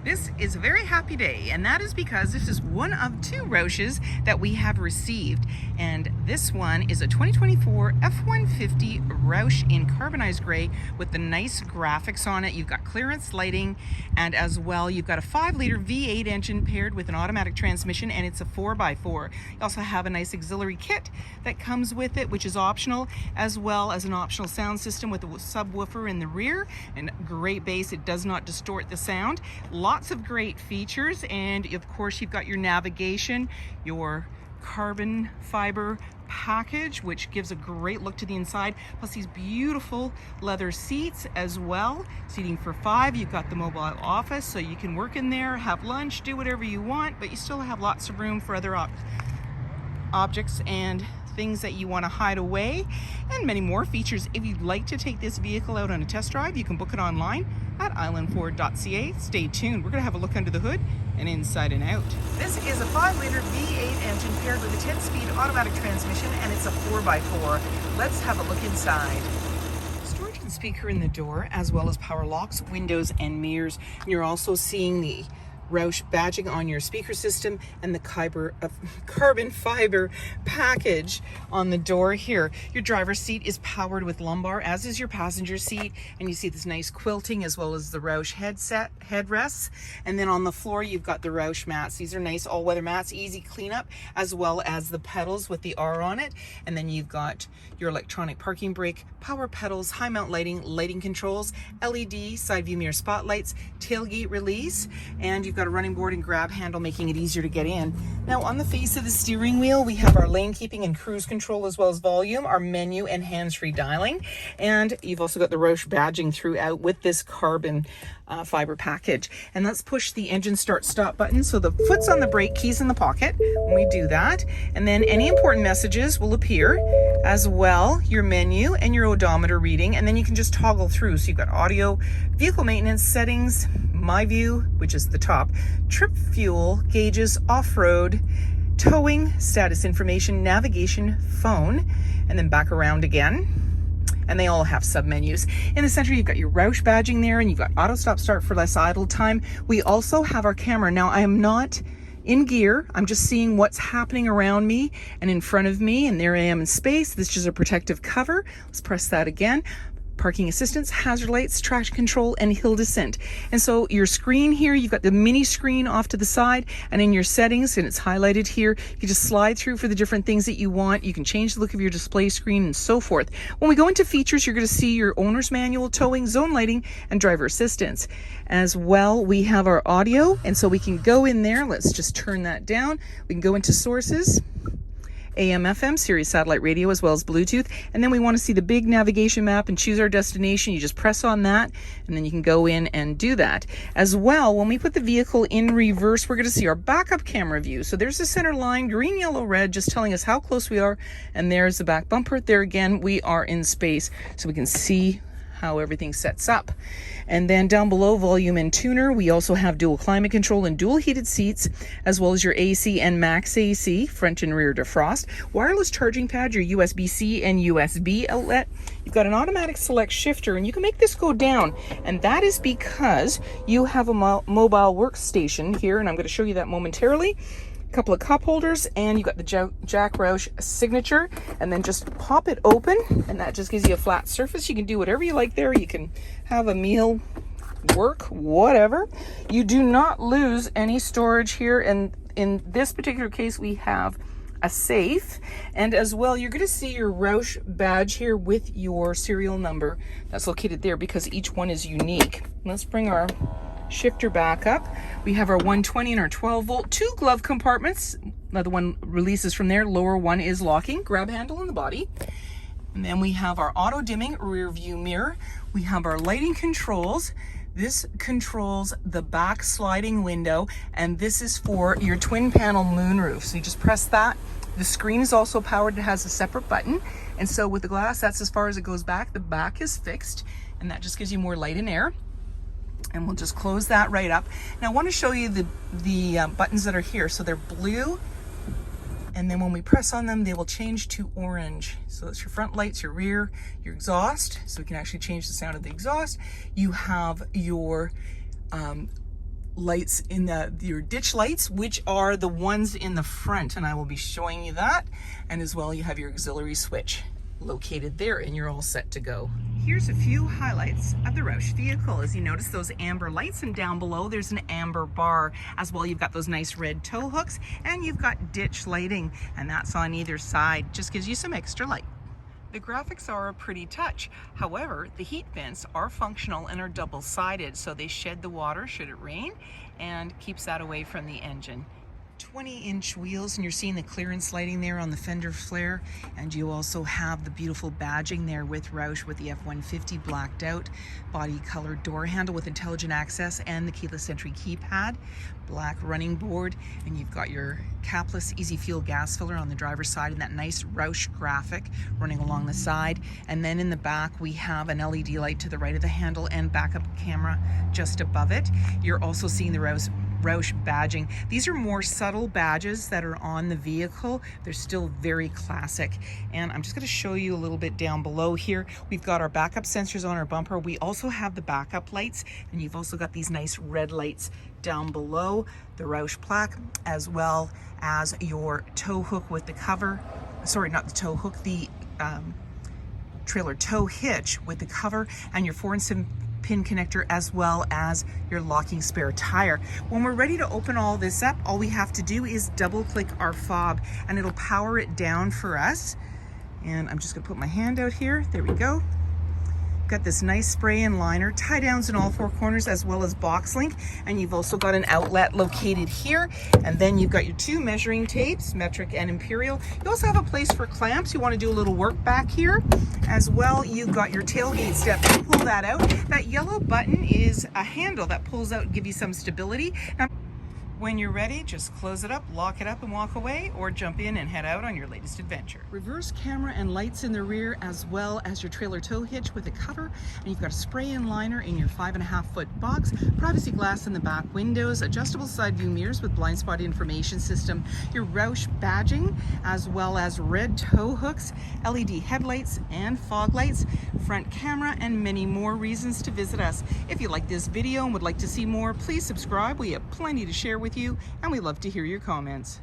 This is a very happy day, and that is because this is one of two ROUSHs that we have received. And this one is a 2024 F-150 ROUSH in carbonized gray with the nice graphics on it. You've got clearance lighting, and as well you've got a 5-liter V8 engine paired with an automatic transmission, and it's a 4x4. You also have a nice auxiliary kit that comes with it, which is optional, as well as an optional sound system with a subwoofer in the rear and great bass. It does not distort the sound. Lots of great features, and of course you've got your navigation, your carbon fiber package, which gives a great look to the inside, plus these beautiful leather seats as well. Seating for 5. You've got the mobile office, so you can work in there, have lunch, do whatever you want, but you still have lots of room for other objects and things that you want to hide away, and many more features. If you'd like to take this vehicle out on a test drive, you can book it online at islandford.ca. Stay tuned. We're going to have a look under the hood and inside and out. This is a 5-liter V8 engine paired with a 10-speed automatic transmission, and it's a 4x4. Let's have a look inside. Storage and speaker in the door, as well as power locks, windows, and mirrors. You're also seeing the ROUSH badging on your speaker system and the carbon fiber package on the door here. Your driver's seat is powered with lumbar, as is your passenger seat, and you see this nice quilting as well as the ROUSH headrests. And then on the floor you've got the ROUSH mats. These are nice all-weather mats, easy cleanup, as well as the pedals with the R on it. And then you've got your electronic parking brake, power pedals, high mount lighting, lighting controls, LED side view mirror spotlights, tailgate release, and you've got a running board and grab handle, making it easier to get in. Now on the face of the steering wheel, we have our lane keeping and cruise control, as well as volume, our menu, and hands-free dialing. And you've also got the ROUSH badging throughout with this carbon fiber package. And let's push the engine start stop button. So the foot's on the brake, keys in the pocket when we do that. And then any important messages will appear, as well your menu and your odometer reading. And then you can just toggle through. So you've got audio, vehicle maintenance settings, my view, which is the top, trip fuel, gauges, off-road, towing, status information, navigation, phone, and then back around again. And they all have sub-menus. In the center, you've got your ROUSH badging there, and you've got auto stop start for less idle time. We also have our camera. Now, I am not in gear. I'm just seeing what's happening around me and in front of me, and there I am in space. This is a protective cover. Let's press that again. Parking assistance, hazard lights, traction control, and hill descent. And so your screen here, you've got the mini screen off to the side, and in your settings, and it's highlighted here, you just slide through for the different things that you want. You can change the look of your display screen and so forth. When we go into features, you're going to see your owner's manual, towing, zone lighting, and driver assistance. As well, we have our audio, and so we can go in there. Let's just turn that down. We can go into sources, AM, FM, Sirius satellite radio, as well as Bluetooth. And then we want to see the big navigation map and choose our destination. You just press on that, and then you can go in and do that. As well, when we put the vehicle in reverse, we're going to see our backup camera view. So there's the center line, green, yellow, red, just telling us how close we are. And there's the back bumper. There again, we are in space, so we can see how everything sets up. And then down below, volume and tuner, we also have dual climate control and dual heated seats, as well as your AC and max AC, front and rear defrost, wireless charging pad, your USB-C and USB outlet. You've got an automatic select shifter, and you can make this go down, and that is because you have a mobile workstation here, and I'm going to show you that momentarily. Couple of cup holders, and you got the Jack ROUSH signature, and then just pop it open, and that just gives you a flat surface. You can do whatever you like there. You can have a meal, work, whatever. You do not lose any storage here, and in this particular case we have a safe, and as well you're going to see your ROUSH badge here with your serial number that's located there, because each one is unique. Let's bring our shifter back up. We have our 120 and our 12 volt, 2 glove compartments. Another one releases from there. Lower one is locking, grab handle in the body. And then we have our auto dimming rear view mirror. We have our lighting controls. This controls the back sliding window, and this is for your twin panel moonroof. So you just press that. The screen is also powered. It has a separate button. And so with the glass, that's as far as it goes back. The back is fixed, and that just gives you more light and air. And we'll just close that right up. Now I want to show you the buttons that are here. So they're blue, and then when we press on them, they will change to orange. So that's your front lights, your rear, your exhaust. So we can actually change the sound of the exhaust. You have your lights in your ditch lights, which are the ones in the front, and I will be showing you that. And as well, you have your auxiliary switch located there, and you're all set to go. Here's a few highlights of the ROUSH vehicle. As you notice those amber lights, and down below there's an amber bar. As well, you've got those nice red tow hooks, and you've got ditch lighting, and that's on either side. Just gives you some extra light. The graphics are a pretty touch. However, the heat vents are functional and are double-sided, so they shed the water should it rain and keeps that away from the engine. 20-inch wheels, and you're seeing the clearance lighting there on the fender flare, and you also have the beautiful badging there with ROUSH with the F-150 blacked out, body colored door handle with intelligent access and the keyless entry keypad, black running board, and you've got your capless easy fuel gas filler on the driver's side and that nice ROUSH graphic running along the side. And then in the back we have an LED light to the right of the handle and backup camera just above it. You're also seeing the ROUSH badging. These are more subtle badges that are on the vehicle. They're still very classic. And I'm just going to show you a little bit down below here. We've got our backup sensors on our bumper. We also have the backup lights, and you've also got these nice red lights down below, the ROUSH plaque, as well as your tow hook with the cover. Sorry, not the tow hook, the trailer tow hitch with the cover, and your 4 and 7 pin connector, as well as your locking spare tire. When we're ready to open all this up, all we have to do is double click our fob and it'll power it down for us. And I'm just gonna put my hand out here. There we go. Got this nice spray and liner, tie downs in all 4 corners, as well as box link, and you've also got an outlet located here. And then you've got your 2 measuring tapes, metric and imperial. You also have a place for clamps. You want to do a little work back here. As well, you've got your tailgate step. You pull that out. That yellow button is a handle that pulls out and give you some stability. Now, when you're ready, just close it up, lock it up, and walk away, or jump in and head out on your latest adventure. Reverse camera and lights in the rear, as well as your trailer tow hitch with a cover, and you've got a spray and liner in your 5.5-foot box, privacy glass in the back windows, adjustable side view mirrors with blind spot information system, your ROUSH badging, as well as red tow hooks, LED headlights and fog lights, front camera, and many more reasons to visit us. If you like this video and would like to see more, please subscribe. We have plenty to share with you, and we love to hear your comments.